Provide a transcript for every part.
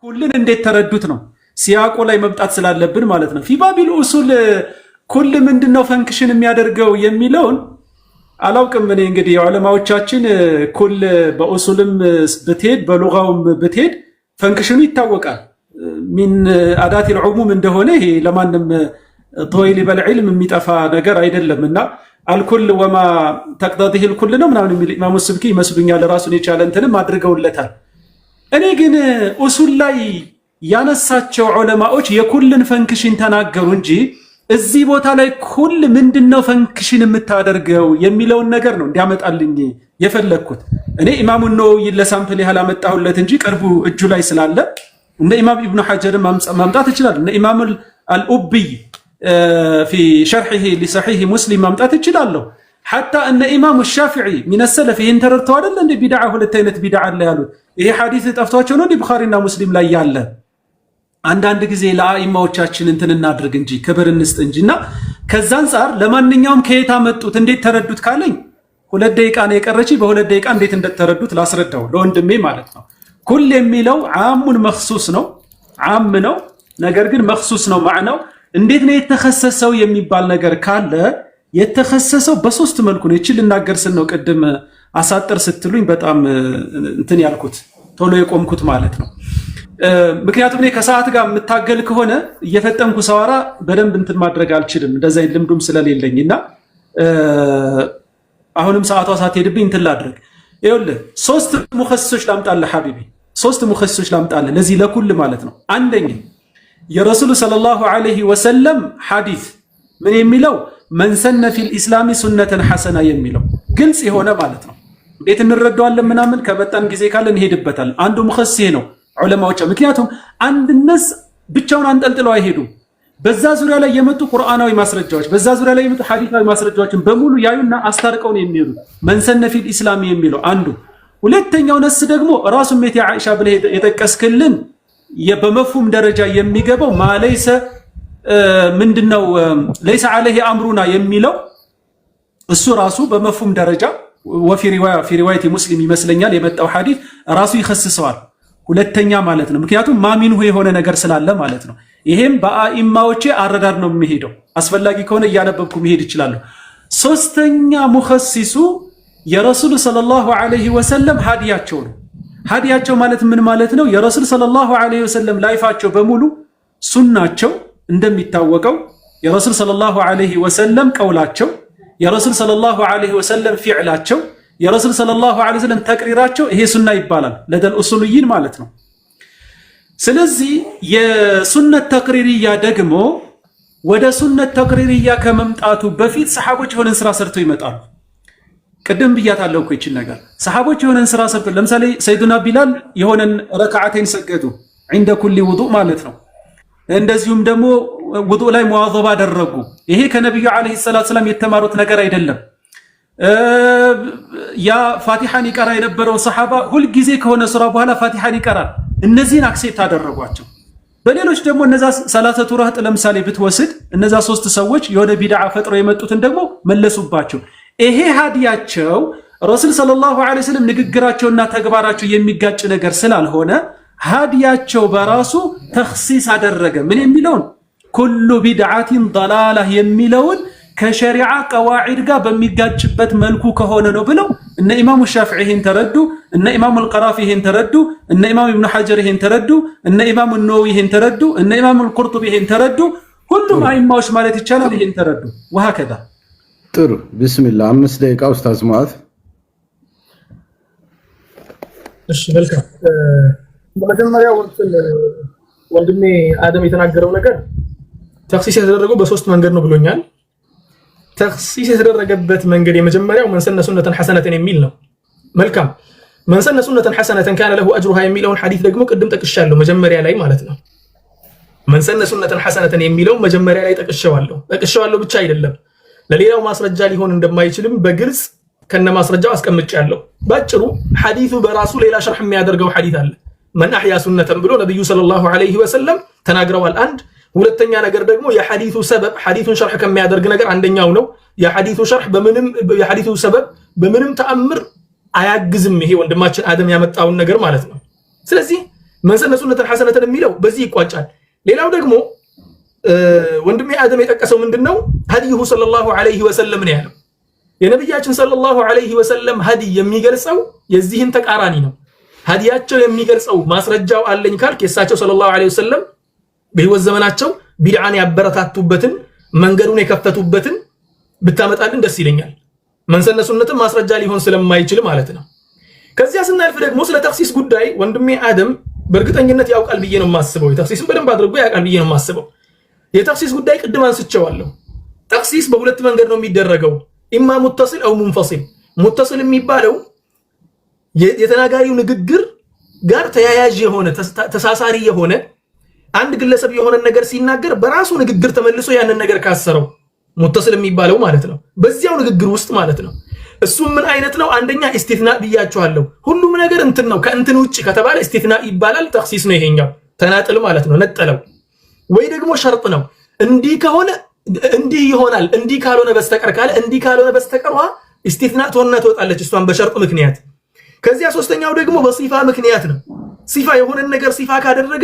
ኩልን እንዴት ተረዱት ነው ሲያቆ ላይ መምጣት ስላለብን ማለት ነው። ፊባቢል ኡሱል ኩል ምንድነው ፈንክሽን የሚያደርገው የሚለውን አላውቅም። እኔ እንግዲህ ዑለማዎቻችን ኩል በኡሱልም ብትሄድ በሉጋውም ብትሄድ ፈንክሽኑ ይታወቃል። ሚን አዳት العموم እንደሆነ ይሄ ለማንም ጦይል በልዕልም የሚጠፋ ነገር አይደለምና አልኩል ወማ ተቅተዲህ الኩል ነው ምናምን የሚል ኢማሙ ስብኪ ይመስሉኛል ራሱን የቻለ እንትንም አድርገውለታል። እኔ ግን ኡሱል ላይ ያነሳቸው ዑለማዎች የኩልን ፈንክሽን ተናገሩ እንጂ እዚህ ቦታ ላይ ኩል ምንድነው ፈንክሽን የምታደርገው የሚለውን ነገር ነው እንዲያመጣልኝ የፈለኩት። እኔ ኢማሙ ነወዊ ለሳምፕል ያህል አመጣሁለት እንጂ ቅርቡ እጁ ላይ ስላለ እንደ ኢማም ኢብኑ ሐጀር ማምጣት ይችላል። እንደ ኢማም አልኡብይ في شرحه لصحيح مسلم ማምጣት ይችላል። حتى ان امام الشافعي من السلف ينترتوا አይደል እንደ ቢድዓ ሁለት አይነት ቢድዓ አለ ያሉት ይሄ ሐዲስ ጠፍቷቸው ነው ቡኻሪና ሙስሊም ላይ ያለ። አንዳንድ ጊዜ ለአኢማዎቻችን እንትን እናድርግ እንጂ ክብር እንስጥ እንጂና ከዛ አንፃር ለማንኛውም ከየት አመጡት እንዴት ተረዱት ካለኝ 2 ደቂቃ ነው የቀረች። በ2 ደቂቃ እንዴት እንደተረዱት ላስረዳው ለወንድሜ ማለት ነው። ኩል የሚለው ዓሙን መኽሱስ ነው፣ ዓም ነው ነገር ግን መኽሱስ ነው ማዕናው። እንዴት ነው የተከሰሰው የሚባል ነገር ካለ የተከሰሰው በሶስት መልኩ ነው። እቺ ልናገር ስል ነው ቅድም አሳጥር ስትሉኝ በጣም እንትን ያልኩት ቶሎ የቆምኩት ማለት ነው። ምክንያቱም እኔ ከሰዓት ጋር የምታገል ከሆነ እየፈጠንኩ ሰዋራ በደንብ እንትን ማድረግ አልችልም እንደዛ ልምዱም ስለሌለኝና አሁንም ሰዓቷ ሳትሄድብኝ እንትን ላድርግ። ይኸውልህ ሶስት ሙኸሲሶች ላምጣልህ ሐቢቢ፣ ሶስት ሙኸሲሶች ላምጣልህ ለዚህ ለኩል ማለት ነው። አንደኛ የረሱል ሰለላሁ ዐለይሂ ወሰለም ሐዲስ ምን የሚለው መን ሰነ ፊል ኢስላሚ ሱነተን ሐሰና የሚለው ግልጽ የሆነ ማለት ነው። እንዴት እንረዳዋለን ምናምን ከበጣም ጊዜ ካለ እንሄድበታል። አንዱ ሙኸሲስ ነው ዑለማዎች። ምክንያቱም አንድነስ ብቻውን አንጠልጥለው አይሄዱም። በዛ ዙሪያ ላይ የመጡ ቁርአናዊ ማስረጃዎች፣ በዛ ዙሪያ ላይ የመጡ ሐዲሳዊ ማስረጃዎችን በሙሉ ያዩና አስታርቀው ነው የሚሄዱ። መን ሰነ ፊል ኢስላሚ የሚለው አንዱ። ሁለተኛው ነስ ደግሞ ራሱ ሜት የዓኢሻ ብለህ የጠቀስክልን በመፍሁም ደረጃ የሚገባው ማለይሰ ምንድነው ለይሰ ዐለይሂ አምሩና የሚለው እሱ ራሱ በመፍሁም ደረጃ ወፊ ሪዋየት ሙስሊም ይመስለኛል የመጣው ሐዲስ ራሱ ይኸስሰዋል። ሁለተኛ ማለት ነው። ምክንያቱም ማሚንሁ የሆነ ነገር ስላለ ማለት ነው። ይሄም በአኢማዎቼ አረዳድ ነው የሚሄደው። አስፈላጊ ከሆነ እያነበብኩ መሄድ ይችላለሁ። ሶስተኛ ሙኸሲሱ የረሱል ሰለላሁ ዐለይሂ ወሰለም ሀዲያቸው ነው። ሀዲያቸው ማለት ምን ማለት ነው? የረሱል ሰለላሁ ዐለይሂ ወሰለም ላይፋቸው በሙሉ ሱናቸው እንደሚታወቀው የረሱል ሰለላሁ ዐለይሂ ወሰለም ቀውላቸው፣ የረሱል ሰለላሁ ዐለይሂ ወሰለም ፊዕላቸው፣ የረሱል ሰለላሁ ዐለይሂ ወሰለም ተቅሪራቸው ይሄ ሱና ይባላል ለደል ኡሱልይን ማለት ነው። ስለዚህ የሱነት ተቅሪርያ ደግሞ ወደ ሱነት ተቅሪርያ ከመምጣቱ በፊት ሰሃቦች የሆነን ስራ ሰርተው ይመጣሉ። ቅድም ብያታለሁ እኮ ይችን ነገር ሰሃቦች የሆነን ስራ ሰርተው ለምሳሌ ሰይዱና ቢላል የሆነን ረካዓተይን ሰገዱ عند كل وضوء ማለት ነው። እንደዚሁም ደግሞ ውዱእ ላይ ሙዋዘባ አደረጉ። ይሄ ከነብዩ አለይሂ ሰላቱ ሰላም የተማሩት ነገር አይደለም። ያ ፋቲሃን ይቀራ የነበረው ሰሃባ ሁል ጊዜ ከሆነ ሱራ በኋላ ፋቲሃን ይቀራል። እነዚህን አክሴፕት አደረጓቸው። በሌሎች ደግሞ እነዛ ሰላተቱ ረህጥ ለምሳሌ ብትወስድ እነዛ ሶስት ሰዎች የሆነ ቢድዓ ፈጥሮ የመጡትን ደግሞ መለሱባቸው። ይሄ ሀዲያቸው ረሱል ሰለላሁ ዐለይሂ ወሰለም ንግግራቸውና ተግባራቸው የሚጋጭ ነገር ስላልሆነ ሀዲያቸው በራሱ ተኽሲስ አደረገ። ምን የሚለውን ኩሉ ቢድዓቲን ضላላህ የሚለውን ከሸሪዓ ቀዋዒድ ጋር በሚጋጭበት መልኩ ከሆነ ነው ብለው እነ ኢማሙ ሻፊዒ ይሄን ተረዱ፣ እነ ኢማሙ አልቀራፊ ይሄን ተረዱ፣ እነ ኢማሙ ኢብኑ ሐጀር ይሄን ተረዱ፣ እነ ኢማሙ ነወዊ ይሄን ተረዱ፣ እነ ኢማሙ አልቁርጡቢ ይሄን ተረዱ። ሁሉም አኢማዎች ማለት ይቻላል ይሄን ተረዱ። ወሃከዛ ጥሩ ቢስሚላህ 5 ደቂቃ ኡስታዝ ሙአዝ። እሺ መልካም። በመጀመሪያው ወንድሜ አደም የተናገረው ነገር ተኽሲስ የተደረገው በሶስት መንገድ ነው ብሎኛል። ተኽሲስ የተደረገበት መንገድ የመጀመሪያው መንሰነ ሱነተን ሐሰነተን የሚል ነው። መልካም መንሰነ ሱነተን ሐሰነተን ካነ ለሁ አጅሩሃ የሚለውን ሐዲስ ደግሞ ቅድም ጠቅሻለሁ መጀመሪያ ላይ ማለት ነው። መንሰነ ሱነተን ሐሰነተን የሚለው መጀመሪያ ላይ ጠቅሻለሁ ብቻ አይደለም ለሌላው ማስረጃ ሊሆን እንደማይችልም በግልጽ ከነ ማስረጃው አስቀምጫለሁ። ባጭሩ ሐዲሱ በራሱ ሌላ ሸርህ የሚያደርገው ሐዲስ አለ። መን አህያ ሱነተን ብሎ ነብዩ ሰለላሁ ዐለይሂ ወሰለም ተናግረዋል። አንድ ሁለተኛ ነገር ደግሞ የሐዲሱ ሰበብ ሐዲሱን ሸርህ ከሚያደርግ ነገር አንደኛው ነው። የሐዲሱ ሸርህ የሐዲሱ ሰበብ በምንም ተአምር አያግዝም። ይሄ ወንድማችን አደም ያመጣውን ነገር ማለት ነው። ስለዚህ መንሰነ ሱነተን ሐሰነተን የሚለው በዚህ ይቋጫል። ሌላው ደግሞ ወንድሜ አደም የጠቀሰው ምንድነው ሀዲሁ ሰለላሁ ዐለይሂ ወሰለም ነው ያለው። የነብያችን ሰለላሁ ዐለይሂ ወሰለም ሀዲ የሚገልጸው የዚህን ተቃራኒ ነው። ሀዲያቸው የሚገልጸው ማስረጃው አለኝ ካልክ የሳቸው ሰለላሁ ዐለይሂ ወሰለም በህይወት ዘመናቸው ቢድዓን ያበረታቱበትን መንገዱን የከፈቱበትን ብታመጣልን ደስ ይለኛል። መንሰነ ሱነትን ማስረጃ ሊሆን ስለማይችል ማለት ነው። ከዚያ ስናልፍ ደግሞ ስለ ተኽሲስ ጉዳይ ወንድሜ አደም በእርግጠኝነት ያውቃል ብዬ ነው የማስበው። የተኽሲስን በደንብ አድርጎ ያውቃል ብዬ ነው የማስበው። የተኽሲስ ጉዳይ ቅድም አንስቼዋለሁ። ተኽሲስ በሁለት መንገድ ነው የሚደረገው፣ ኢማ ሙተሲል አው ሙንፈሲል። ሙተሲል የሚባለው የተናጋሪው ንግግር ጋር ተያያዥ የሆነ ተሳሳሪ የሆነ አንድ ግለሰብ የሆነ ነገር ሲናገር በራሱ ንግግር ተመልሶ ያንን ነገር ካሰረው ሙተሲል የሚባለው ማለት ነው። በዚያው ንግግር ውስጥ ማለት ነው። እሱ ምን አይነት ነው? አንደኛ ኢስቲትና ብያችኋለሁ። ሁሉም ነገር እንትን ነው ከእንትን ውጪ ከተባለ ኢስቲትና ይባላል። ተኽሲስ ነው ይሄኛው፣ ተናጥል ማለት ነው፣ ነጠለው። ወይ ደግሞ ሸርጥ ነው፣ እንዲህ ከሆነ እንዲህ ይሆናል፣ እንዲህ ካልሆነ በስተቀር ካለ እንዲህ ካልሆነ በስተቀር ኢስቲትና ትወጣለች እሷን በሸርጥ ምክንያት። ከዚያ ሶስተኛው ደግሞ በሲፋ ምክንያት ነው። ሲፋ የሆነ ነገር ሲፋ ካደረገ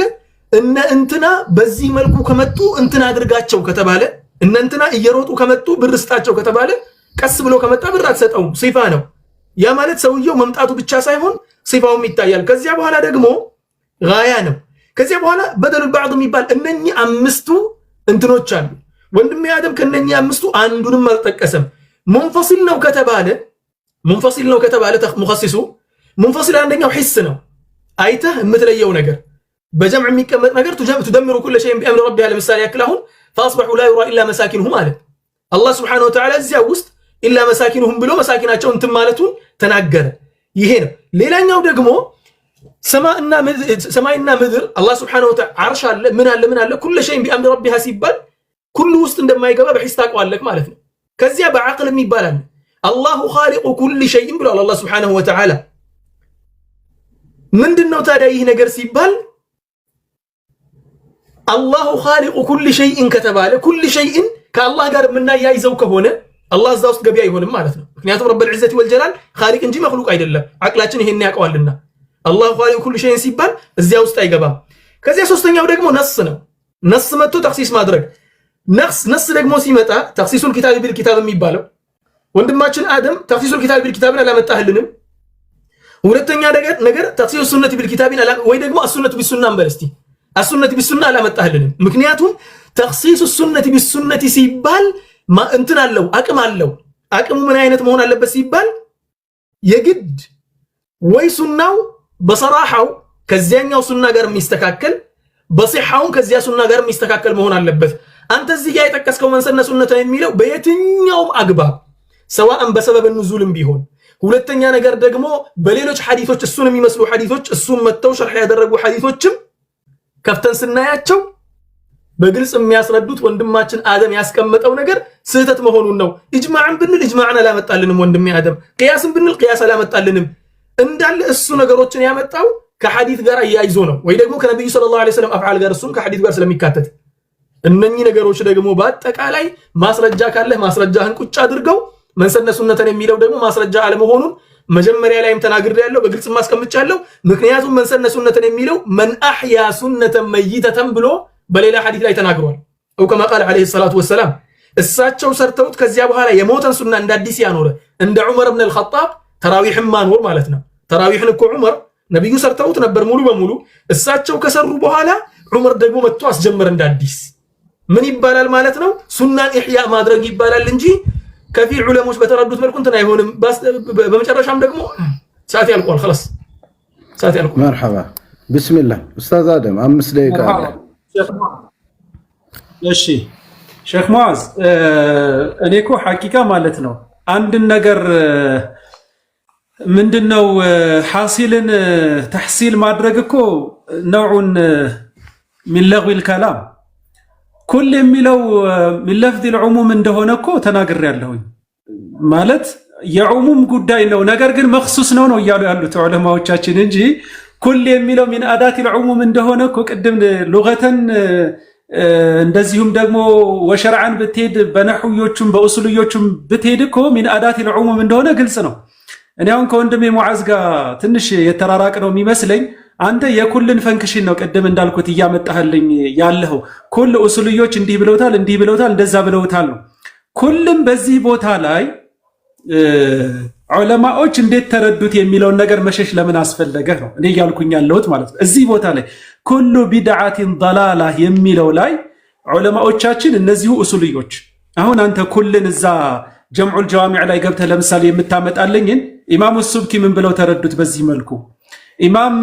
እነ እንትና በዚህ መልኩ ከመጡ እንትና አድርጋቸው ከተባለ እነ እንትና እየሮጡ ከመጡ ብር ስጣቸው ከተባለ ቀስ ብሎ ከመጣ ብር አትሰጠውም። ሲፋ ነው ያ ማለት ሰውየው መምጣቱ ብቻ ሳይሆን ሲፋውም ይታያል። ከዚያ በኋላ ደግሞ ጋያ ነው። ከዚያ በኋላ በደሉል ባዕድ የሚባል እነኚህ አምስቱ እንትኖች አሉ። ወንድሜ አደም ከነኚህ አምስቱ አንዱንም አልጠቀሰም። ሙንፈሲል ነው ከተባለ ሙኸሲሱ ሙንፈሲል አንደኛው ሒስ ነው፣ አይተህ የምትለየው ነገር በጀምዕ የሚቀመጥ ነገር ትደምሩ ኩለ ሸይን ቢአምሪ ረቢሃ። ለምሳሌ ያክል አሁን ፈአስበሑ ላ ዩራ ኢላ መሳኪንሁም ማለት አላህ ሱብሓነሁ ወተዓላ እዚያ ውስጥ ኢላ መሳኪንሁም ብሎ መሳኪናቸው እንትን ማለቱን ተናገረ። ይሄ ነው። ሌላኛው ደግሞ ሰማይና ምድር አላህ ሱብሓነሁ ወተዓላ ዓርሽ አለ ምን አለ ኩለ ሸይን ቢአምሪ ረቢሃ ሲባል ኩሉ ውስጥ እንደማይገባ በሒስ ታውቀዋለህ ማለት ነው። ከዚያ በዓቅል የሚባል አለ። አላሁ ኻሊቁ ኩል ሸይን ብሏል አላህ ሱብሓነሁ ወተዓላ። ምንድነው ታዲያ ይህ ነገር ሲባል አላሁ ኻሊቁ ኩል ሸይን ከተባለ ኩል ሸይን ከአላህ ጋር የምናያይዘው ከሆነ አላህ እዛ ውስጥ ገቢ አይሆንም ማለት ነው። ምክንያቱም ረብል ዒዘቲ ወልጀላል ኻሊቅ እንጂ መኽሉቅ አይደለም። አቅላችን ይሄን ያውቀዋልና አላሁ ኻሊቁ ኩል ሸይን ሲባል እዚያ ውስጥ አይገባም። ከዚያ ሶስተኛው ደግሞ ነስ ነው። ነስ መጥቶ ተኽሲስ ማድረግ። ነስ ደግሞ ሲመጣ ተኽሲሱል ኪታብ ቢል ኪታብ የሚባለው ወንድማችን አደም ተኽሲሱል ኪታብ ቢል ኪታብን አላመጣህልንም። ሁለተኛ ነገር ተኽሲሱ ሱነት ቢል ኪታብን ወይ ደግሞ አሱነቱ ቢሱና እንበል። አሱነት ቢሱና አላመጣህልንም። ምክንያቱም ተኽሲሱ ሱነት ቢሱነት ሲባል እንትን አለው፣ አቅም አለው። አቅሙ ምን አይነት መሆን አለበት ሲባል የግድ ወይ ሱናው በሰራሐው ከዚያኛው ሱና ጋር የሚስተካከል በሲሐው ከዚያ ሱና ጋር የሚስተካከል መሆን አለበት። አንተ እዚህ ጋር የጠቀስከው መንሰነ ሱነተ የሚለው በየትኛውም አግባብ ሰዋእን በሰበብ ኑዙልም ቢሆን፣ ሁለተኛ ነገር ደግሞ በሌሎች ሐዲሶች እሱን የሚመስሉ ሐዲሶች እሱን መተው ሸርሕ ያደረጉ ሐዲሶችም ከፍተን ስናያቸው በግልጽ የሚያስረዱት ወንድማችን አደም ያስቀመጠው ነገር ስህተት መሆኑን ነው። ኢጅማዕን ብንል ኢጅማዕን አላመጣልንም ወንድሜ አደም፣ ቅያስን ብንል ቅያስ አላመጣልንም። እንዳለ እሱ ነገሮችን ያመጣው ከሐዲስ ጋር እያይዞ ነው፣ ወይ ደግሞ ከነብዩ ሰለላሁ ዐለይሂ ወሰለም አፍዓል ጋር እሱም ከሐዲስ ጋር ስለሚካተት እነኚህ ነገሮች ደግሞ በአጠቃላይ ማስረጃ ካለህ ማስረጃህን ቁጭ አድርገው። መንሰነ ሱነተን የሚለው ደግሞ ማስረጃ አለመሆኑን መጀመሪያ ላይም ተናግሬያለሁ፣ በግልጽ ማስቀምጫለሁ። ምክንያቱም መንሰነ ሱነተን የሚለው መን አህያ ሱነተን መይተተን ብሎ በሌላ ሐዲስ ላይ ተናግሯል። አው ከማ ቃል ዐለይሂ ሰላቱ ወሰላም እሳቸው ሰርተውት ከዚያ በኋላ የሞተን ሱና እንደ አዲስ ያኖረ እንደ ዑመር ኢብኑ አልኸጣብ ተራዊህን ማኖር ማለት ነው። ተራዊህን እኮ ዑመር ነብዩ ሰርተውት ነበር ሙሉ በሙሉ። እሳቸው ከሰሩ በኋላ ዑመር ደግሞ መጥቶ አስጀመረ እንደ አዲስ። ምን ይባላል ማለት ነው? ሱናን ኢህያ ማድረግ ይባላል እንጂ ከፊል ዑለሞች በተረዱት መልኩ እንትን አይሆንም። በመጨረሻም ደግሞ ሰዓት ያልቋል። خلاص ሰዓት ያልቋል። መርሐባ ቢስሚላህ ኡስታዝ አደም 5 ደቂቃ አለ። እሺ ሼክ ሙአዝ እኔ እኮ ሐቂቃ ማለት ነው አንድን ነገር ምንድነው ሐሲልን ተሕሲል ማድረግ እኮ ነውዑን ሚን ለግዊል ከላም ኩል የሚለው ሚን ለፍዚል ዑሙም እንደሆነ እኮ ተናግሬያለሁኝ። ማለት የዑሙም ጉዳይ ነው፣ ነገር ግን መኽሱስ ነው እያሉ ያሉት ዑለማዎቻችን እንጂ ኩል የሚለው ሚን አዳቲል ዑሙም እንደሆነ እኮ ቅድም ሉገተን እንደዚሁም ደግሞ ወሸርዓን ብትሄድ በነሕዮቹም በኡሱልዮቹም ብትሄድ እኮ ሚን አዳቲል ዑሙም እንደሆነ ግልጽ ነው። እኔ አሁን ከወንድሜ ሙዓዝ ጋር ትንሽ የተራራቅ ነው የሚመስለኝ። አንተ የኩልን ፈንክሽን ነው ቅድም እንዳልኩት እያመጣህልኝ ያለኸው። ኩል ኡሱልዮች እንዲህ ብለውታል፣ እንዲህ ብለውታል፣ እንደዛ ብለውታል ነው። ኩልም በዚህ ቦታ ላይ ዑለማዎች እንዴት ተረዱት የሚለውን ነገር መሸሽ ለምን አስፈለገ ነው እኔ እያልኩኝ ያለሁት ማለት ነው። እዚህ ቦታ ላይ ኩሉ ቢድዓቲን ضላላ የሚለው ላይ ዑለማዎቻችን እነዚሁ ኡሱልዮች አሁን አንተ ኩልን እዛ ጀምዑል ጀዋሚዕ ላይ ገብተህ ለምሳሌ የምታመጣልኝን ኢማሙ ሱብኪ ምን ብለው ተረዱት በዚህ መልኩ፣ ኢማም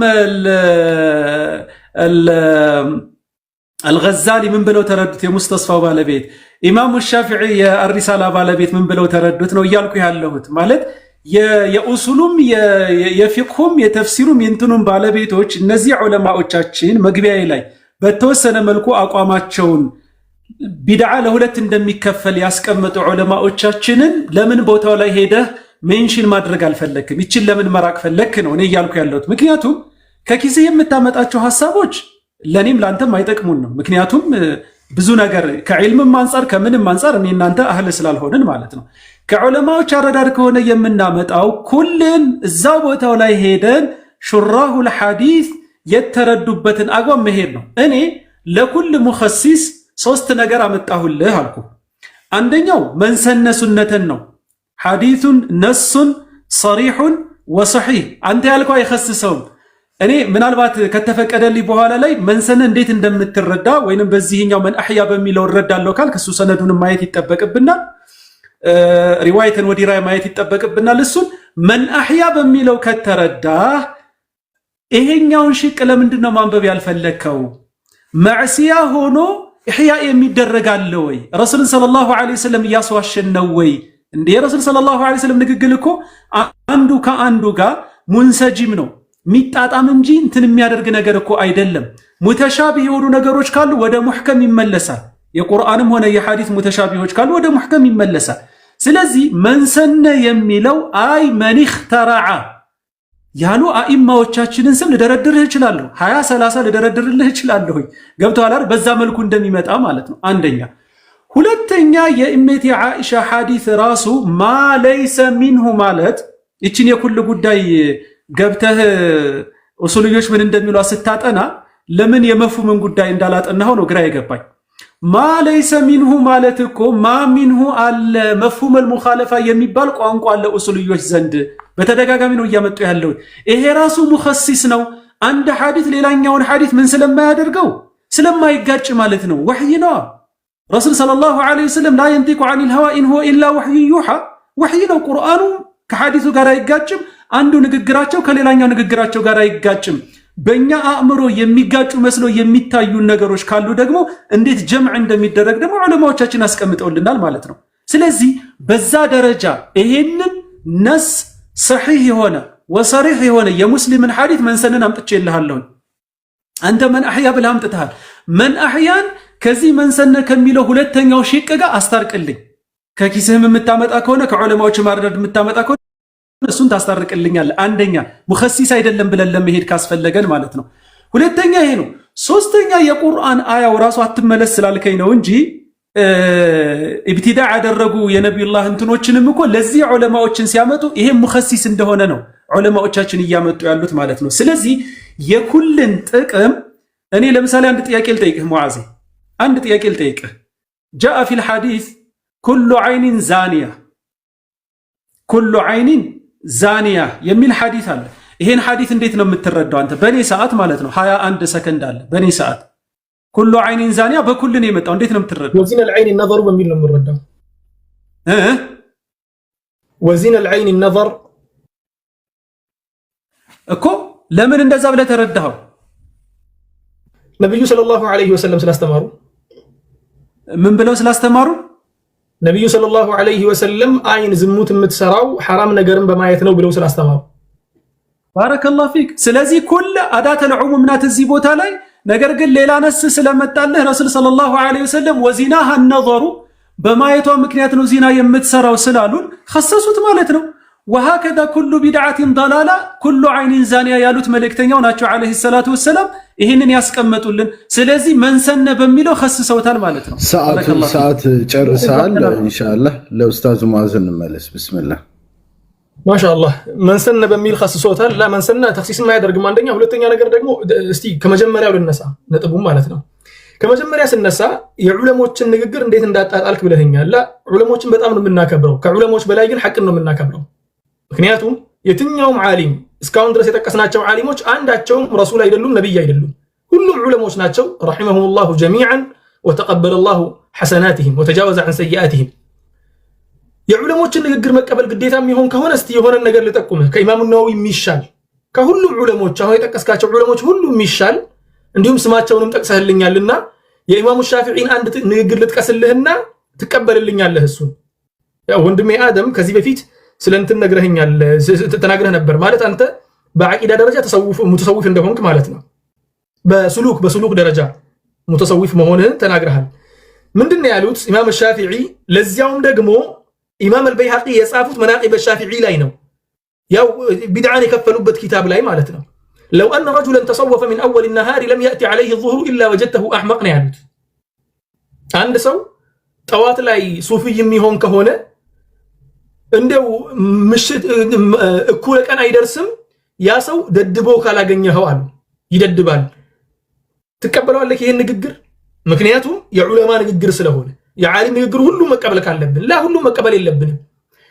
አልገዛሊ ምን ብለው ተረዱት፣ የሙስጠስፋው ባለቤት ኢማሙ ሻፊዒ የአሪሳላ ባለቤት ምን ብለው ተረዱት ነው እያልኩ ያለሁት። ማለት የኡሱሉም የፊቅሁም የተፍሲሩም የእንትኑም ባለቤቶች እነዚህ ዑለማዎቻችን መግቢያ ላይ በተወሰነ መልኩ አቋማቸውን ቢድዓ ለሁለት እንደሚከፈል ያስቀመጡ ዑለማዎቻችንን ለምን ቦታው ላይ ሄደህ ሜንሽን ማድረግ አልፈለክም? ይችን ለምን መራቅ ፈለክ ነው እኔ እያልኩ ያለሁት። ምክንያቱም ከኪሴ የምታመጣቸው ሐሳቦች ለኔም ላንተም አይጠቅሙን ነው። ምክንያቱም ብዙ ነገር ከዕልምም አንጻር ከምንም አንጻር እኔ እናንተ አህል ስላልሆንን ማለት ነው። ከዑለማዎች አረዳድ ከሆነ የምናመጣው ኩልን እዛ ቦታው ላይ ሄደን ሹራሁል ሐዲስ የተረዱበትን አግባብ መሄድ ነው። እኔ ለኩል ሙኸሲስ 3 ነገር አመጣሁልህ አልኩ። አንደኛው መንሰነ ሱነተን ነው። ሐዲሱን ነሱን ሰሪሑን ወሰሒህ አንተ ያልከው አይኸስሰውም። እኔ ምናልባት ከተፈቀደልኝ በኋላ ላይ መንሰነ እንዴት እንደምትረዳ ወይንም በዚህኛው መን አህያ በሚለው እረዳለሁ ካልክ እሱ ሰነዱን ማየት ይጠበቅብናል። ሪዋየተን ወዲራይ ማየት ይጠበቅብናል። እሱን መን አህያ በሚለው ከተረዳ ይሄኛውን ሽቅ ለምንድን ነው ማንበብ ያልፈለከው? መዕሲያ ሆኖ ኢሕያ የሚደረጋለ ወይ? ረሱልን ሰለላሁ ዐለይሂ ወሰለም እያስዋሸን ነው ወይ? እንደ የረሱል ሰለላሁ ዐለይሂ ወሰለም ንግግር እኮ አንዱ ከአንዱ ጋር ሙንሰጂም ነው ሚጣጣም እንጂ እንትን የሚያደርግ ነገር እኮ አይደለም። ሙተሻቢህ የሆኑ ነገሮች ካሉ ወደ ሙሕከም ይመለሳል። የቁርአንም ሆነ የሐዲስ ሙተሻቢሆች ካሉ ወደ ሙሕከም ይመለሳል። ስለዚህ መንሰነ የሚለው አይ መን እኽተረዐ ያሉ አኢማዎቻችንን ስም ልደረድርህ እችላለሁ። 20 30 ልደረድርልህ እችላለሁ። ገብቶሃል አይደል? በዛ መልኩ እንደሚመጣ ማለት ነው። አንደኛ። ሁለተኛ የእሜቴ ዓኢሻ ሐዲስ ራሱ ማ ለይሰ ሚንሁ ማለት ይችን የኩል ጉዳይ ገብተህ ኡሱልዮች ምን እንደሚሉ ስታጠና ለምን የመፍሁምን ጉዳይ እንዳላጠናኸው ነው ግራ የገባኝ። ማ ለይሰ ሚንሁ ማለት እኮ ማ ሚንሁ አለ መፍሁመል ሙኻለፋ የሚባል ቋንቋ አለ ኡሱልዮች ዘንድ በተደጋጋሚ ነው እያመጡ ያለው። ይሄ ራሱ ሙኸሲስ ነው። አንድ ሐዲስ ሌላኛውን ሐዲስ ምን ስለማያደርገው ስለማይጋጭ ማለት ነው። ወህይ ነው። ረሱል ሰለላሁ ዐለይሂ ወሰለም ላ የንጢቁ ዐኒል ሀዋ ኢን ሁወ ኢላ ወህይ ዩሓ፣ ወህይ ነው። ቁርአኑ ከሐዲሱ ጋር አይጋጭም። አንዱ ንግግራቸው ከሌላኛው ንግግራቸው ጋር አይጋጭም። በእኛ አእምሮ የሚጋጩ መስሎ የሚታዩ ነገሮች ካሉ ደግሞ እንዴት ጀምዕ እንደሚደረግ ደግሞ ዑለማዎቻችን አስቀምጠውልናል ማለት ነው። ስለዚህ በዛ ደረጃ ይሄንን ነስ ሰሒህ የሆነ ወሰሪሕ የሆነ የሙስሊምን ሐዲስ መንሰንን አምጥቼልሃለሁ። አንተ መን አህያ ብለህ አምጥተሃል። መን አህያን ከዚህ መንሰነ ከሚለው ሁለተኛው ሽቅ ጋር አስታርቅልኝ። ከኪስህም የምታመጣ ከሆነ ከዑለማዎች ማረድ የምታመጣ ከሆነ እሱን ታስታርቅልኛለህ። አንደኛ ሙኸሲስ አይደለም ብለን ለመሄድ ካስፈለገን ማለት ነው። ሁለተኛ ይሄ ነው። ሶስተኛ የቁርአን አያው ራሱ አትመለስ ስላልከኝ ነው እንጂ ኢብቲዳ ያደረጉ የነቢዩላህ እንትኖችንም እኮ ለዚህ ዑለማዎችን ሲያመጡ ይሄም ሙኸሲስ እንደሆነ ነው ዑለማዎቻችን እያመጡ ያሉት ማለት ነው። ስለዚህ የኩልን ጥቅም እኔ ለምሳሌ አንድ ጥያቄ ልጠይቅህ ሙዓዜ፣ አንድ ጥያቄ ልጠይቅህ። ጃአ ፊል ሐዲስ ኩሉ ዐይኒን ዛኒያ፣ ኩሉ ዐይኒን ዛኒያ የሚል ሐዲስ አለ። ይሄን ሐዲስ እንዴት ነው የምትረዳው አንተ? በኔ ሰዓት ማለት ነው 21 ሰከንድ አለ በኔ ሰዓት። ኩሉ ዐይኒን ዛኒያ በኩል ነው የመጣው። እንዴት ነው የምትረዳው? ወዚነል ዐይኒ ነዘሩ በሚል ነው የምትረዳው። ወዚነል ዐይኒ ነዘር እኮ ለምን እንደዛ ብለህ ተረዳኸው? ነብዩ ሰለላሁ ዐለይሂ ወሰለም ስላስተማሩ። ምን ብለው ስላስተማሩ? ነብዩ ሰለላሁ ዐለይሂ ወሰለም አይን ዝሙት የምትሰራው ሐራም ነገርን በማየት ነው ብለው ስላስተማሩ። ባረከላሁ ፊክ። ስለዚህ ኩል አዳተል ዑሙም ናት እዚህ ቦታ ላይ። ነገር ግን ሌላ ነስ ስለመጣልህ ረሱል ሰለላሁ ዐለይሂ ወሰለም ወዚናሃ ነዘሩ በማየቷ ምክንያት ነው ዚና የምትሰራው ስላሉን ከሰሱት ማለት ነው። ወሃከዛ ኩሉ ቢድዓቲን ضላላ ኩሉ ዐይኒን ዛኒያ ያሉት መልእክተኛው ናቸው ዐለይሂ ሰላቱ ወሰላም ይህንን ያስቀመጡልን። ስለዚህ መንሰነ በሚለው ከስሰውታል ማለት ነው። ሰዓት ጨርሰሃል። ኢንሻአላህ ለኡስታዝ ሙአዝ እንመለስ። ቢስሚላህ ማሻአላህ መንሰነ በሚል خصصوታል ላ መንሰነ ተخصيص የማያደርግም አንደኛ ሁለተኛ ነገር ደግሞ እስቲ ከመጀመሪያው ልነሳ ነጥቡ ማለት ነው ከመጀመሪያ ስነሳ የዑለሞችን ንግግር እንዴት እንዳጣጣልክ ብለኸኛል ላ ዑለሞችን በጣም ነው የምናከብረው ከዑለሞች በላይ ግን ሐቅን ነው የምናከብረው ምክንያቱም የትኛውም ዓሊም እስካሁን ድረስ የተቀስናቸው ዓሊሞች አንዳቸውም ረሱል አይደሉም ነብይ አይደሉም ሁሉም ዑለሞች ናቸው ረሂመሁሙላሁ ጀሚዓን وتقبل الله حسناتهم وتجاوز عن سيئاتهم የዑለሞችን ንግግር መቀበል ግዴታም ይሆን ከሆነ እስቲ የሆነ ነገር ልጠቁምህ ከኢማሙ ነዋዊ የሚሻል ከሁሉም ዑለሞች አሁን የተቀስካቸው ዑለሞች ሁሉ የሚሻል እንዲሁም ስማቸውንም ጠቅሰህልኛልና የኢማሙ ሻፊዒን አንድ ንግግር ልጥቀስልህና ትቀበልልኛለህ እሱን ያው ወንድሜ አደም ከዚህ በፊት ስለንትን ነግረህኛል ተናግረህ ነበር ማለት አንተ በአቂዳ ደረጃ ሙተሰዊፍ እንደሆንክ ማለት ነው በሱሉክ ደረጃ ሙተሰዊፍ መሆንህን ተናግረሃል ምንድነው ያሉት ኢማሙ ሻፊዒ ለዚያውም ደግሞ ኢማም አልበይሃቂ የጻፉት መናቂብ الشافعي ላይ ነው ያው ቢድዓን የከፈሉበት ኪታብ ላይ ማለት ነው لو ان رجلا تصوف من اول النهار لم ياتي عليه الظهر الا وجدته احمق ነው ያሉት አንድ ሰው ጠዋት ላይ ሱፊ የሚሆን ከሆነ እንደው ምሽት እኩለ ቀን አይደርስም ያ ሰው ደድቦ ካላገኘው አሉ ይደድባል ተቀበለዋለህ ይሄን ንግግር ምክንያቱም የዑለማ ንግግር ስለሆነ የዓሊም ንግግር ሁሉ መቀበል ካለብን ላ ሁሉ መቀበል የለብንም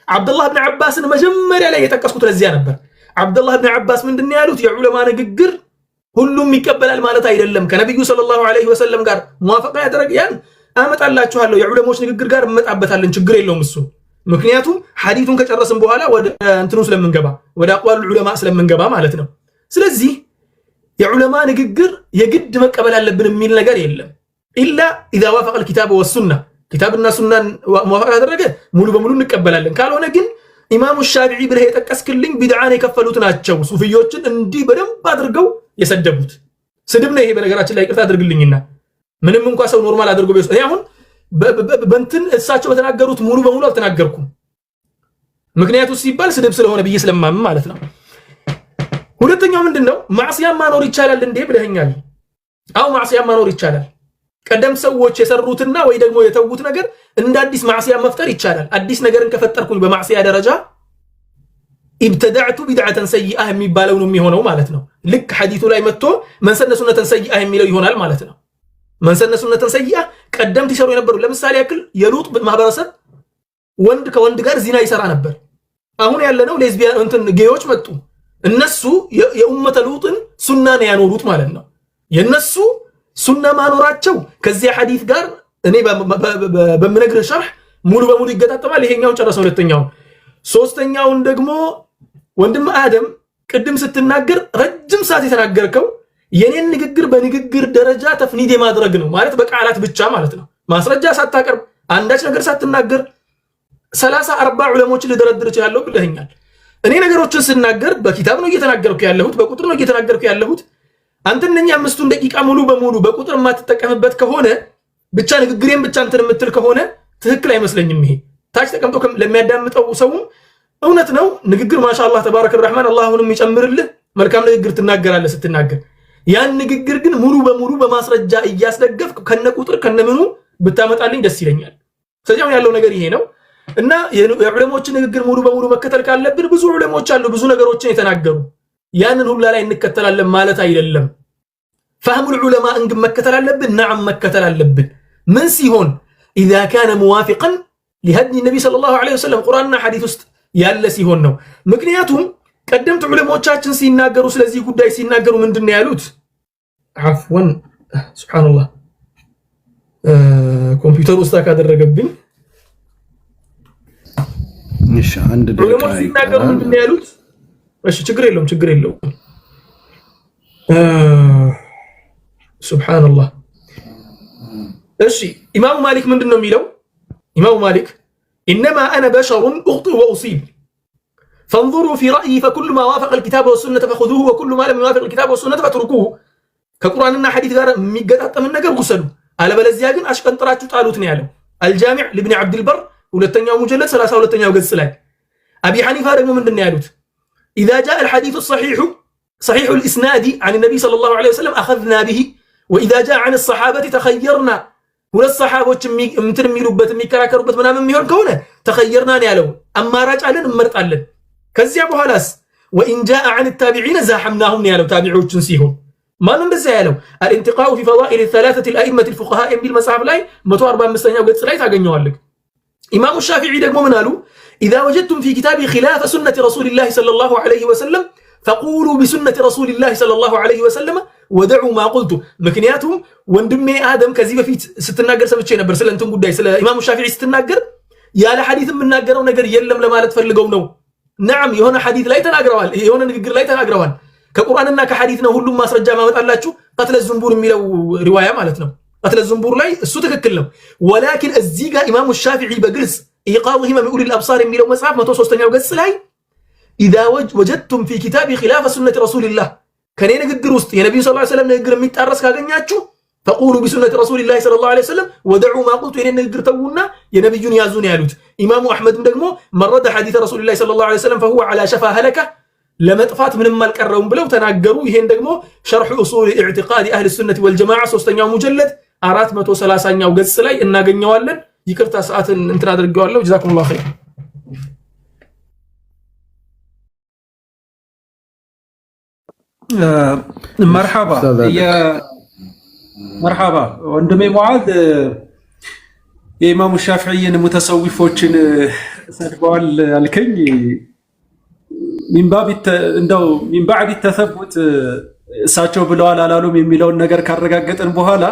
አብዱላህ ኢብኑ አባስን መጀመሪያ ላይ የተቀስኩት ለዚያ ነበር አብዱላህ ኢብኑ አባስ ምንድነው ያሉት የዑለማ ንግግር ሁሉም ይቀበላል ማለት አይደለም ከነብዩ ሰለላሁ ዐለይሂ ወሰለም ጋር ሙዋፈቃ ያደረገ ያን አመጣላችኋለሁ የዑለሞች ንግግር ጋር መጣበታለን ችግር የለውም እሱ ምክንያቱም ሐዲሱን ከጨረስን በኋላ ወደ እንትኑ ስለምንገባ ወደ አቋሉ ዑለማ ስለምንገባ ማለት ነው ስለዚህ የዑለማ ንግግር የግድ መቀበል አለብን የሚል ነገር የለም ኢላ اذا وافق الكتاب والسنه كتابنا سنه موافقه ያደረገ ሙሉ በሙሉ እንቀበላለን ካልሆነ ግን ኢማሙ ሻፊዒ ብለህ የተቀስክልኝ ቢድዓን የከፈሉት ናቸው ሱፊዮችን እንዲህ በደንብ አድርገው የሰደቡት ስድብ ነው ይሄ በነገራችን ላይ ይቅርታ አድርግልኝና ምንም እንኳን ሰው ኖርማል አድርጎ ቢወስ እኔ አሁን በእንትን እሳቸው በተናገሩት ሙሉ በሙሉ አልተናገርኩም ምክንያቱ ሲባል ስድብ ስለሆነ ብዬ ስለማም ማለት ነው ሁለተኛው ምንድነው ማዕሲያ ማኖር ይቻላል እንዴ ብለኸኛል አው ማዕሲያ ማኖር ይቻላል ቀደም ሰዎች የሰሩትና ወይ ደግሞ የተውት ነገር እንደ አዲስ ማዕሲያ መፍጠር ይቻላል አዲስ ነገርን ከፈጠርኩኝ በማዕሲያ ደረጃ ابتدعت بدعه سيئه የሚባለው ነው የሚሆነው ማለት ነው ልክ ሐዲሱ ላይ መጥቶ መንሰነ ሱነተን ሰይአ የሚለው ይሆናል ማለት ነው መንሰነ ሱነተን ሰይአ ቀደም ይሰሩ የነበሩ ለምሳሌ ያክል የሉጥ ማህበረሰብ ወንድ ከወንድ ጋር ዚና ይሰራ ነበር አሁን ያለነው ሌዝቢያን እንትን ጌዮች መጡ እነሱ የኡመተ ሉጥን ሱና ነው ያኖሩት ማለት ነው የነሱ ሱና ማኖራቸው ከዚህ ሐዲስ ጋር እኔ በመነግርህ ሸርህ ሙሉ በሙሉ ይገጣጠማል ይሄኛው ጨረሰው ሁለተኛው ሶስተኛውን ደግሞ ወንድም አደም ቅድም ስትናገር ረጅም ሰዓት የተናገርከው የኔን ንግግር በንግግር ደረጃ ተፍኒድ ማድረግ ነው ማለት በቃላት ብቻ ማለት ነው ማስረጃ ሳታቀርብ አንዳች ነገር ሳትናገር 30 40 ዑለሞችን ልደረድር ይችላልው ብለኸኛል እኔ ነገሮችን ስናገር በኪታብ ነው እየተናገርኩ ያለሁት በቁጥር ነው እየተናገርኩ ያለሁት አንተ እነኛ 5 ደቂቃ ሙሉ በሙሉ በቁጥር ማትጠቀምበት ከሆነ ብቻ ንግግሬን ብቻ እንትን የምትል ከሆነ ትክክል አይመስለኝም ይሄ ታች ተቀምጦ ለሚያዳምጠው ሰው እውነት ነው ንግግር ማሻአላህ ተባረከ الرحمن አላህንም ይጨምርልህ መልካም ንግግር ትናገራለህ ስትናገር ያን ንግግር ግን ሙሉ በሙሉ በማስረጃ እያስደገፍክ ከነቁጥር ከነምኑ ብታመጣልኝ ደስ ይለኛል ስለዚህ ያለው ነገር ይሄ ነው እና የዑለሞችን ንግግር ሙሉ በሙሉ መከተል ካለብን ብዙ ዑለሞች አሉ ብዙ ነገሮችን የተናገሩ ያንን ሁሉ ላይ እንከተላለን ማለት አይደለም فهم العلماء ان መከተል አለብን نعم መከተል አለብን ምን ሲሆን اذا كان موافقا لهدي النبي صلى الله عليه وسلم ቁርአንና ሐዲስ ውስጥ ያለ ሲሆን ነው ምክንያቱም ቀደምት ዑለሞቻችን ሲናገሩ ስለዚህ ጉዳይ ሲናገሩ ምንድነው ያሉት عفوا سبحان الله ኮምፒውተር ውስጥ ካደረገብኝ እሺ አንድ ደቂቃ ሲናገሩ ምንድነው ያሉት እሺ ችግር የለውም سبحان الله እሺ ኢማሙ ማሊክ ምንድነው የሚለው ኢማሙ ማሊክ انما انا بشر اخطئ واصيب فانظروا في رايي فكل ما وافق الكتاب والسنه فخذوه وكل ما لم يوافق الكتاب والسنه فاتركوه ከቁርአንና ሐዲስ ጋር የሚገጣጠም ነገር ወሰዱ አለበለዚያ ግን አሽቀንጥራችሁ ጣሉት ነው ያለው الجامع لابن عبد البر ሁለተኛው ሙጀለድ 32ኛው ገጽ ላይ አቢ ሐኒፋ ደግሞ ምንድነው ያሉት اذا جاء الحديث الصحيح صحيح الاسناد عن النبي صلى الله عليه وسلم اخذنا به واذا جاء عن الصحابه تخيرنا ሁለት ሰሃቦች እንትን የሚሉበት የሚከራከሩበት ምናምን የሚሆን ከሆነ ተخيرنا ነው ያለው አማራጭ አለን እንመርጣለን ከዚያ በኋላስ وإن جاء عن التابعين زاحمناهم ያለው ታቢዒዎችን ሲሆን ማን እንደዛ ያለው الانتقاء في فضائل الثلاثة الأئمة الفقهاء የሚል መጽሐፍ ላይ 145ኛው ገጽ ላይ ታገኘዋለህ። ኢማሙ ሻፊዒ ደግሞ ምን አሉ? إذا وجدتم في كتابي خلاف سنة رسول الله صلى الله عليه وسلم فقولوا بسنة رسول الله صلى الله عليه وسلم ودعوا ما قلت ምክንያቱም ወንድሜ አደም ከዚህ በፊት ስትናገር ሰምቼ ነበር ስለ እንትን ጉዳይ ስለ ኢማሙ ሻፊዒ ስትናገር ያለ ሐዲስ የምናገረው ነገር የለም ለማለት ፈልገው ነው። نعم የሆነ ሐዲስ ላይ ተናግረዋል፣ የሆነ ንግግር ላይ ተናግረዋል። ከቁርአንና ከሐዲስ ነው ሁሉም ማስረጃ ማመጣላችሁ ቀትለ ዝንቡር የሚለው ሪዋያ ማለት ነው። ቀትለ ዝንቡር ላይ እሱ ትክክል ነው። ወላኪን እዚህ ጋር ኢማሙ ሻፊዒ በግልጽ ኢቃውሂም ሚኡል አልአብሳር የሚለው መጽሐፍ 103ኛው ገጽ ላይ إذا وجدتم في كتابي خلاف سنة رسول الله ከኔ ንግግር ውስጥ የነብዩ ሰለላሁ ዐለይሂ ወሰለም ንግግር የሚጣረስ ካገኛችሁ فقولوا بسنة رسول الله صلى الله عليه وسلم ودعوا ما قلت የኔን ንግግር ተውና የነብዩን ያዙን ያሉት። ኢማሙ አህመድም ደግሞ መረደ ሐዲስ رسول الله صلى الله عليه وسلم فهو على شفا هلكة ለመጥፋት ምንም አልቀረውም ብለው ተናገሩ። ይሄን ደግሞ شرح اصول اعتقاد اهل السنة والجماعة 3ኛው ሙጀለድ 430ኛው ገጽ ላይ እናገኘዋለን። ይቅርታ ሰዓትን እንትን አድርጌዋለሁ። ጀዛኩሙላሁ ኸይር። መርሐባ ወንድሜ ሙዓዝ የኢማሙ ሻፊዒን ሙተሰዊፎችን ሰድበዋል አልከኝ። እንደው ሚን ባዕድ ተሰቡት እሳቸው ብለዋል አላሉም የሚለውን ነገር ካረጋገጥን በኋላ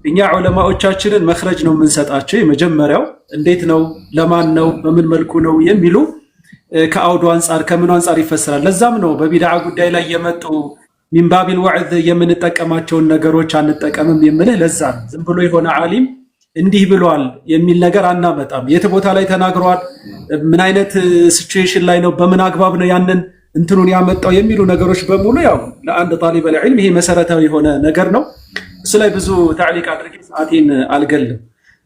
እኛ ዑለማዎቻችንን መኽረጅ ነው የምንሰጣቸው። የመጀመሪያው እንዴት ነው፣ ለማን ነው፣ በምን መልኩ ነው የሚሉ ከአውዱ አንጻር ከምኑ አንጻር ይፈሰራል። ለዛም ነው በቢድዓ ጉዳይ ላይ የመጡ ሚን ባቢል ወዕዝ የምንጠቀማቸውን ነገሮች አንጠቀምም የምልህ ለዛ ነው። ዝም ብሎ የሆነ ዓሊም እንዲህ ብሏል የሚል ነገር አናመጣም። የት ቦታ ላይ ተናግሯል፣ ምን አይነት ሲቹዌሽን ላይ ነው፣ በምን አግባብ ነው ያንን እንትኑን ያመጣው የሚሉ ነገሮች በሙሉ ያው ለአንድ ጣሊበል ዒልም ይሄ መሰረታዊ የሆነ ነገር ነው። እሱ ላይ ብዙ ታዕሊቅ አድርጌ ሰዓቴን አልገልም።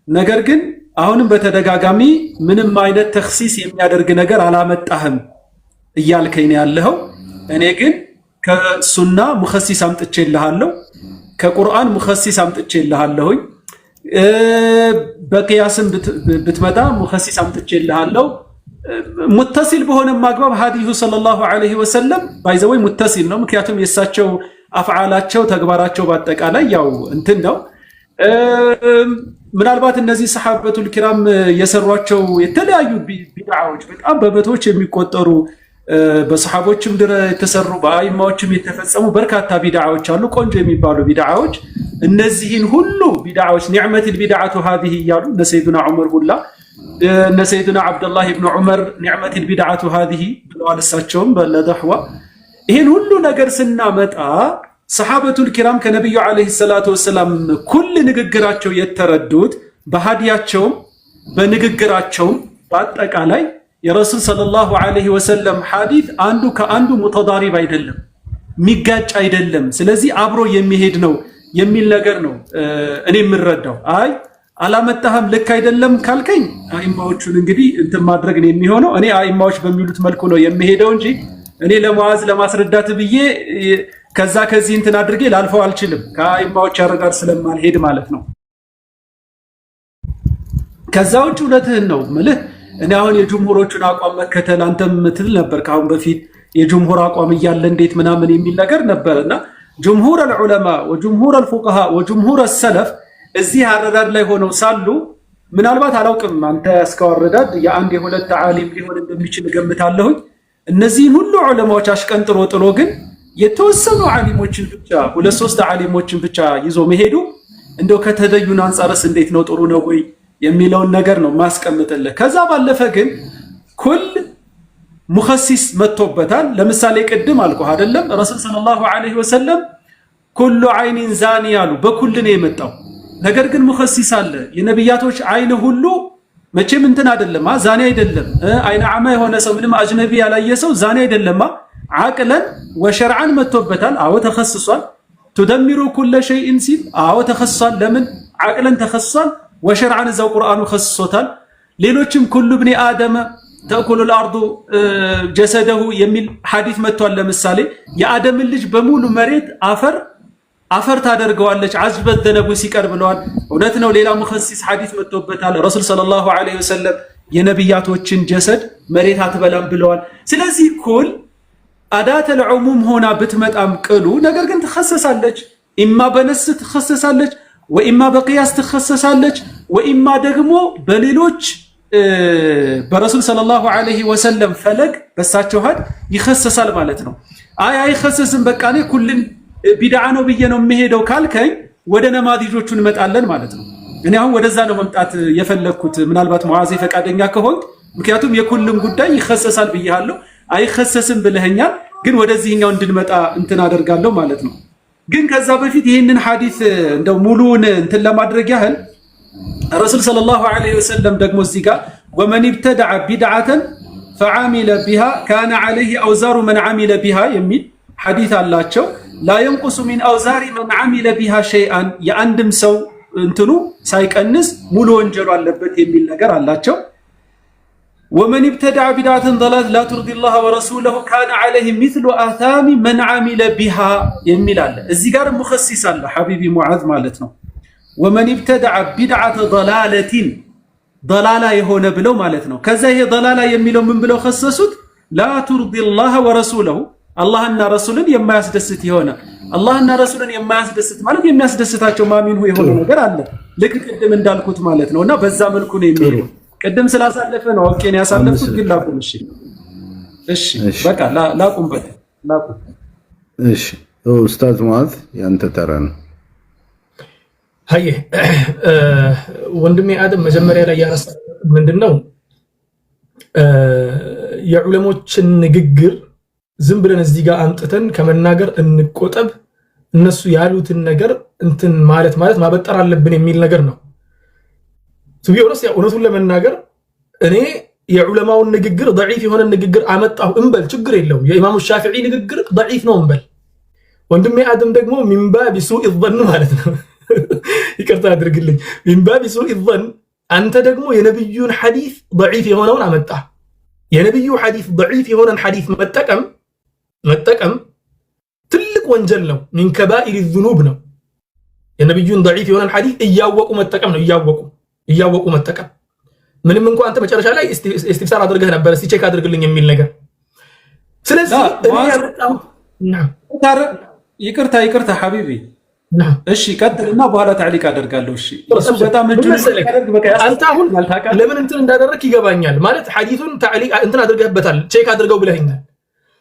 ነገር ግን አሁንም በተደጋጋሚ ምንም አይነት ተኽሲስ የሚያደርግ ነገር አላመጣህም እያልከኝ ነው ያለኸው። እኔ ግን ከሱና ሙኸሲስ አምጥቼልሃለሁ፣ ከቁርአን ሙኸሲስ አምጥቼልሃለሁኝ፣ በቅያስም ብትመጣ ሙኸሲስ አምጥቼልሃለሁ። ሙተሲል በሆነ ማግባብ ሐዲሱ ሰለላሁ ዐለይሂ ወሰለም ባይዘወይ ሙተሲል ነው። ምክንያቱም የእሳቸው አፍዓላቸው ተግባራቸው በአጠቃላይ ያው እንትን ነው። ምናልባት እነዚህ ሰሐበቱል ኪራም የሰሯቸው የተለያዩ ቢድዓዎች በጣም በመቶዎች የሚቆጠሩ በሰሐቦችም የተሰሩ በአይማዎችም የተፈጸሙ በርካታ ቢድዓዎች አሉ፣ ቆንጆ የሚባሉ ቢድዓዎች። እነዚህን ሁሉ ቢድዓዎች ኒዕመቱል ቢድዓቱ ሃዚህ እያሉ እነ ሰይዱና ዑመር ሁላ እነ ሰይዱና አብዱላህ ኢብኑ ዑመር ኒዕመቱል ቢድዓቱ ሃዚህ ብለዋል እሳቸውም ለደህዋ። ይህን ሁሉ ነገር ስናመጣ ሰሐበቱል ኪራም ከነቢዩ ዓለይሂ ሰላቱ ወሰላም ኩል ንግግራቸው የተረዱት በሃዲያቸውም በንግግራቸውም በአጠቃላይ የረሱል ሰለላሁ ዐለይሂ ወሰለም ሐዲስ አንዱ ከአንዱ ሙተዳሪብ አይደለም፣ የሚጋጭ አይደለም። ስለዚህ አብሮ የሚሄድ ነው የሚል ነገር ነው እኔ የምረዳው። አይ አላመጣህም ልክ አይደለም ካልከኝ አኢማዎቹን እንግዲህ እንትን ማድረግ ነው የሚሆነው። እኔ አኢማዎች በሚሉት መልኩ ነው የሚሄደው እንጂ እኔ ለሙዓዝ ለማስረዳት ብዬ ከዛ ከዚህ እንትን አድርጌ ላልፈው አልችልም፣ ከአኢማዎች ያረጋር ስለማልሄድ ማለት ነው። ከዛ ውጭ እውነትህን ነው ምልህ። እኔ አሁን የጅምሁሮቹን አቋም መከተል አንተም ትል ነበር ካሁን በፊት የጅምሁር አቋም እያለ እንዴት ምናምን የሚል ነገር ነበርና ጅምሁር አልዑለማ ወጅምሁር አልፉቃሃ ወጅምሁር አሰለፍ እዚህ አረዳድ ላይ ሆነው ሳሉ ምናልባት አላውቅም አንተ ያስከወረዳድ የአንድ የሁለት ዓሊም ሊሆን እንደሚችል ገምታለሁኝ። እነዚህን ሁሉ ዑለማዎች አሽቀንጥሮ ጥሎ ግን የተወሰኑ ዓሊሞችን ብቻ ሁለት ሶስት ዓሊሞችን ብቻ ይዞ መሄዱ እንደው ከተደዩን አንጻርስ እንዴት ነው ጥሩ ነው ወይ የሚለውን ነገር ነው ማስቀምጥልህ። ከዛ ባለፈ ግን ኩል ሙኸሲስ መጥቶበታል። ለምሳሌ ቅድም አልኩህ አይደለም ረሱል ሰለላሁ ዐለይሂ ወሰለም ኩሉ ዐይኒን ዛኒ ያሉ በኩል ነው የመጣው። ነገር ግን ሙኸሲስ አለ። የነቢያቶች አይን ሁሉ መቼም እንትን አይደለም ዛኒ አይደለም። አይነ አማ የሆነ ሰው ምንም አጅነቢ ያላየ ሰው ዛኒ አይደለም። ዓቅለን ወሸርዓን መጥቶበታል። አዎ ተኸስሷል። ትደሚሩ ኩለ ሸይእን ሲል አዎ ተኸስሷል። ለምን ዓቅለን ተኸስሷል፣ ወሸርዓን እዛው ቁርአኑ ኸስሶታል። ሌሎችም ኩሉ ብኒ አደመ ተእኩሉል አርዱ ጀሰደሁ የሚል ሐዲስ መጥቷል። ለምሳሌ የአደምን ልጅ በሙሉ መሬት አፈር ታደርገዋለች አዝበት ደነቡ ሲቀር ብለዋል። እውነት ነው። ሌላ ሙኸሲስ ሐዲስ መጥቶበታል። ረሱል ሰለላሁ ዐለይሂ ወሰለም የነብያቶችን ጀሰድ መሬት አትበላም ብለዋል። ስለዚህ ኩል አዳተል ዑሙም ሆና ብትመጣም ቅሉ ነገር ግን ትኸሰሳለች። ኢማ በነስ ትኸሰሳለች፣ ወኢማ በቅያስ ትኸሰሳለች፣ ወኢማ ደግሞ በሌሎች በረሱል ሰለላሁ ዐለይሂ ወሰለም ፈለግ በሳቸው ሀድ ይኸሰሳል ማለት ነው። አይኸሰስም በቃ እኔ ኩልን ቢድዓ ነው ብዬ ነው የምሄደው ካልከኝ ወደ ነማዲጆቹ እንመጣለን ማለት ነው። እኔ አሁን ወደዛ ነው መምጣት የፈለግኩት፣ ምናልባት ሙዓዜ ፈቃደኛ ከሆንክ። ምክንያቱም የኩልን ጉዳይ ይኸሰሳል ብያለሁ፣ አይኸሰስም ብለኸኛል። ግን ወደዚህኛው እንድንመጣ እንትን አደርጋለሁ ማለት ነው። ግን ከዛ በፊት ይህንን ሐዲስ እንደው ሙሉውን እንትን ለማድረግ ያህል ረሱል ሰለላሁ ዐለይሂ ወሰለም ደግሞ እዚህ ጋር ወመን ኢብተደዐ ቢድዓተን ፈዓሚለ ቢሃ ካነ ዐለይሂ አውዛሩ መን ዓሚለ ቢሃ የሚል ሐዲስ አላቸው። ላ የንቁሱ ሚን አውዛሪ መን ዓሚለ ቢሃ ሸይአን፣ የአንድም ሰው እንትኑ ሳይቀንስ ሙሉ ወንጀሉ አለበት የሚል ነገር አላቸው። ወመን ኢብተደዐ ቢድዓተን ضላለት ላ ቱርዲ ላህ ወረሱለሁ ካነ ዐለይሂ ሚስሉ አታሚ መን ዓሚለ ቢሃ የሚል አለ። እዚህ ጋር ሙኸሲስ አለ ሐቢቢ ሙዓዝ ማለት ነው። ወመን ኢብተደዐ ቢድዓተ ضላለቲን ضላላ የሆነ ብለው ማለት ነው። ከዛ ይሄ ضላላ የሚለው ምን ብለው ከሰሱት? ላ ቱርዲ ላህ ወረሱለሁ፣ አላህና ረሱልን የማያስደስት የሆነ። አላህና ረሱልን የማያስደስት ማለት የሚያስደስታቸው ማሚንሁ የሆነ ነገር አለ፣ ልክ ቅድም እንዳልኩት ማለት ነው። እና በዛ መልኩ ነው የሚለው። ቅድም ስላሳለፈ ነው ኦኬ ነው ያሳለፉት። ግን ላቁም። እሺ በቃ ላቁም። እሺ ኡስታዝ ሙዓዝ ያንተ ተራ ነው። ሀየ ወንድሜ አደም መጀመሪያ ላይ ያነሳ ምንድነው የዑለሞችን ንግግር ዝም ብለን እዚህ ጋር አምጥተን ከመናገር እንቆጠብ፣ እነሱ ያሉትን ነገር እንትን ማለት ማበጠር አለብን የሚል ነገር ነው። ቢሆንስ እውነቱን ለመናገር እኔ የዑለማውን ንግግር ضعيف የሆነ ንግግር አመጣሁ እንበል ችግር የለው። የኢማሙ ሻፊዒ ንግግር ضعيف ነው እንበል። ወንድሜ አደም ደግሞ من باب سوء الظن ማለት ነው። ይቅርታ አድርግልኝ። من باب سوء الظن አንተ ደግሞ የነብዩን ሐዲስ ضعيف የሆነውን አመጣ። የነብዩ ሐዲስ ضعيف የሆነን ሐዲስ መጠቀም ትልቅ ወንጀል ነው። من كبائر الذنوب ነው። የነብዩን ضعيف የሆነን ሐዲስ እያወቁ መጠቀም ነው። እያወቁ መጠቀም ምንም እንኳን አንተ መጨረሻ ላይ ኢስቲፍሳር አድርገህ ነበር እስቲ ቼክ አድርግልኝ የሚል ነገር። ስለዚህ ይቅርታ ሐቢቢ እሺ ቀጥልና በኋላ ታዕሊቅ አደርጋለሁ። እሺ እሱ በጣም አንተ አሁን ለምን እንትን እንዳደረክ ይገባኛል ማለት ሐዲሱን ታዕሊቅ እንትን አድርገህበታል ቼክ አድርገው ብለኸኛል።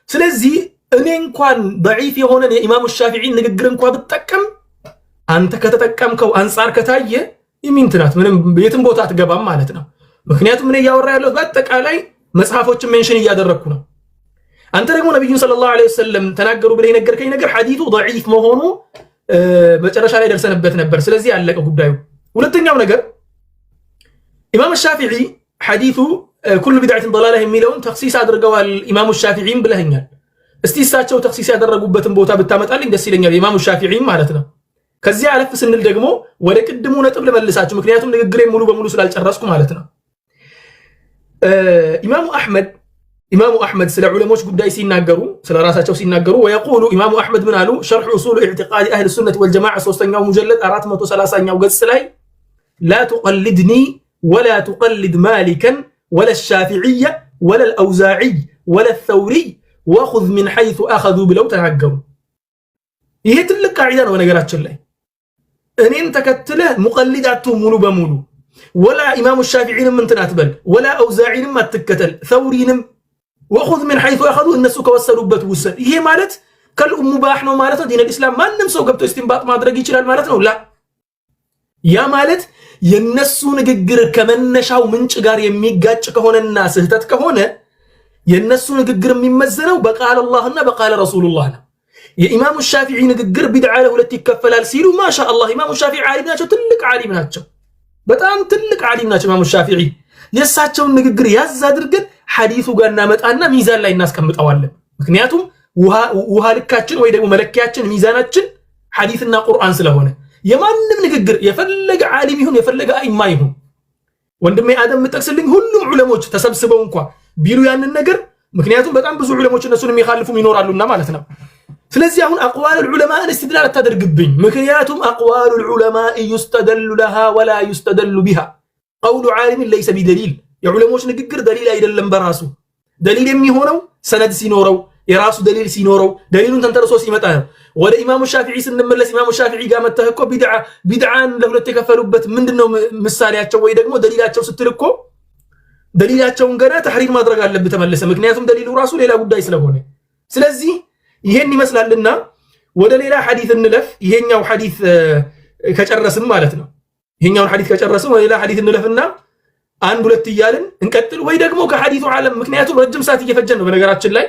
ስለዚህ እኔ እንኳን ضعيف የሆነን የኢማሙ ሻፊዒ ንግግር እንኳን ብትጠቀም አንተ ከተጠቀምከው አንፃር ከታየ ይሚንትናት ምንም የትም ቦታ አትገባም ማለት ነው። ምክንያቱም እኔ ያወራ ያለው በአጠቃላይ መጽሐፎችን ሜንሽን እያደረኩ ነው። አንተ ደግሞ ነብዩን ሰለላሁ ዐለይሂ ወሰለም ተናገሩ ብለህ የነገርከኝ ነገር ሐዲሱ ضعيف መሆኑ መጨረሻ ላይ ደርሰንበት ነበር። ስለዚህ ያለቀ ጉዳዩ። ሁለተኛው ነገር ኢማሙ ሻፊዒ ሐዲሱ ኩሉ ቢድዓትን ضላላ የሚለውን ተኽሲስ አድርገዋል ኢማሙ ሻፊዒም ብለኸኛል። እስቲ እሳቸው ተኽሲስ ያደረጉበትን ቦታ ብታመጣልኝ ደስ ይለኛል። ኢማሙ ሻፊዒ ማለት ነው። ከዚህ አለፍ ስንል ደግሞ ወደ ቅድሙ ነጥብ ልመልሳችሁ፣ ምክንያቱም ንግግሬ ሙሉ በሙሉ ስላልጨረስኩ ማለት ነው። ኢማሙ አሕመድ ስለ ዑለሞች ጉዳይ ሲናገሩ ስለ ራሳቸው ሲናገሩ ወየቁሉ ኢማሙ አሕመድ ምን አሉ? ሸርሕ ኡሱል ኢዕቲቃድ አህል ሱነት ወልጀማዓ 3ኛው ሙጀለድ 430ኛው ገጽ ላይ ላ ቱቀልድኒ ወላ ቱቀልድ ማሊከን ወላ ሻፊዕየ ወላ አልአውዛዒይ ወላ ተውሪይ ወኹዝ ሚን ሐይሱ አኸዙ ብለው ተናገሩ። ይሄ ትልቅ ቃዒዳ ነው በነገራችን ላይ። እኔን ተከትለህ ሙቀሊዳቱ ሙሉ በሙሉ ወላ ኢማሙ ሻፊዒንም እንትን አትበል፣ ወላ አውዛዒንም አትከተል፣ ተውሪንም ወኹዝ ሚን ሐይሱ አኸዙ እነሱ ከወሰዱበት ውሰድ። ይሄ ማለት ከልኡም ሙባህ ነው ማለት ነው። ዲነል ኢስላም ማንም ሰው ገብቶ እስቲንባጥ ማድረግ ይችላል ማለት ነው። ላ ያ ማለት የነሱ ንግግር ከመነሻው ምንጭ ጋር የሚጋጭ ከሆነና ስህተት ከሆነ የነሱ ንግግር የሚመዘነው በቃለ አላህና በቃለ ረሱሉላህ ነው። የኢማሙ ሻፊዒ ንግግር ቢድዓ ለሁለት ይከፈላል ሲሉ ማሻአላህ ኢማሙ ሻፊዒ ዓሊም ናቸው፣ ትልቅ ዓሊም ናቸው፣ በጣም ትልቅ ዓሊም ናቸው ኢማሙ ሻፊዒ። የእሳቸውን ንግግር ያዝ አድርገን ሐዲሱ ጋር እናመጣና ሚዛን ላይ እናስቀምጠዋለን። ምክንያቱም ውሃ ልካችን ወይ ደግሞ መለኪያችን ሚዛናችን ሐዲስና ቁርአን ስለሆነ የማንም ንግግር የፈለገ ዓሊም ይሁን የፈለገ አይማ ይሁን ወንድሜ አደም ምጠቅስልኝ ሁሉም ዑለሞች ተሰብስበው እንኳን ቢሉ ያንን ነገር ምክንያቱም በጣም ብዙ ዑለሞች እነሱን የሚኻልፉም ይኖራሉና ማለት ነው። ስለዚህ አሁን አቅዋል العلماء استدلال አታደርግብኝ። ምክንያቱም አቅዋል العلماء يستدل لها ولا يستدل بها قول عالم ليس بدليل የዑለሞች ንግግር ደሊል አይደለም በራሱ ደሊል የሚሆነው ሰነድ ሲኖረው የራሱ ደሊል ሲኖረው ደሊሉን ተንተርሶ ሲመጣ ነው ወደ ኢማሙ ሻፊዒ ስንመለስ ኢማሙ ሻፊዒ ጋር መተህ እኮ ቢድዓን ለሁለት የከፈሉበት ምንድነው ምሳሌያቸው ወይ ደግሞ ደሊላቸው ስትል እኮ ደሊላቸውን ገና ተሕሪር ማድረግ አለበት ተመለሰ ምክንያቱም ደሊሉ ራሱ ሌላ ጉዳይ ስለሆነ ስለዚህ ይሄን ይመስላልና ወደ ሌላ ሐዲስ እንለፍ ይሄኛው ሐዲስ ከጨረስን ማለት ነው ይሄኛው ሐዲስ ከጨረስን ወደ ሌላ ሐዲስ እንለፍና አንድ ሁለት ይያልን እንቀጥል ወይ ደግሞ ከሐዲሱ ዓለም ምክንያቱም ረጅም ሰዓት እየፈጀን ነው በነገራችን ላይ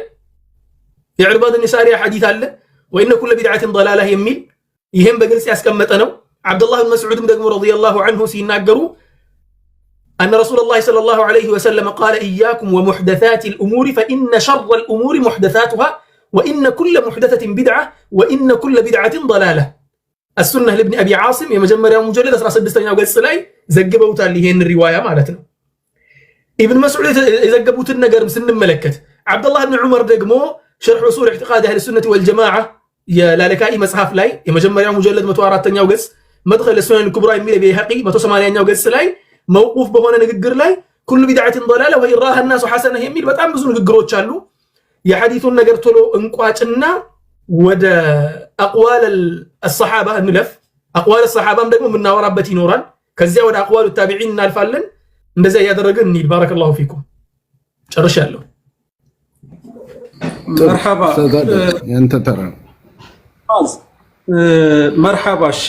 የዕርባድ ንሳሪያ ሐዲስ አለ ወይነ ኩለ ቢድዓትን ضلاله የሚል ይሄን በግልጽ ያስቀመጠ ነው አብዱላህ ኢብኑ መስዑድም ደግሞ ረዲየላሁ ዐንሁ ሲናገሩ أن رسول الله صلى الله عليه وسلم قال إياكم ومحدثات الأمور فإن شر الأمور محدثاتها وإن كل محدثة بدعة وإن كل بدعة ضلالة السنة لابن أبي عاصم يمجمر يوم مجلد 16 قال سلاي زقبوتا اللي هي الرواية مالتنا ابن مسعود زقبوت النجر سن ملكت عبد الله بن عمر دقمو شرح أصول اعتقاد أهل السنة والجماعة يا لالكائي مصحف لاي يمجمر يوم مجلد 204 قال مدخل السنن الكبرى يميل بيهقي 180 قال سلاي موقوف بهونه ንግግር ላይ كل بدعة ضلالة ويراها الناس حسنة የሚል በጣም ብዙ ንግግሮች አሉ የሐዲሱን ነገር ቶሎ እንቋጭና ወደ أقوال الصحابة እንለፍ أقوال الصحابة ደግሞ ምናወራበት ይኖራል ከዚያ ወደ أقوال التابعين እናልፋለን እንደዛ ያደረገን እንሂድ بارك الله فيكم ጨርሻለሁ مرحبا ያንተ ተራ مرحبا እሺ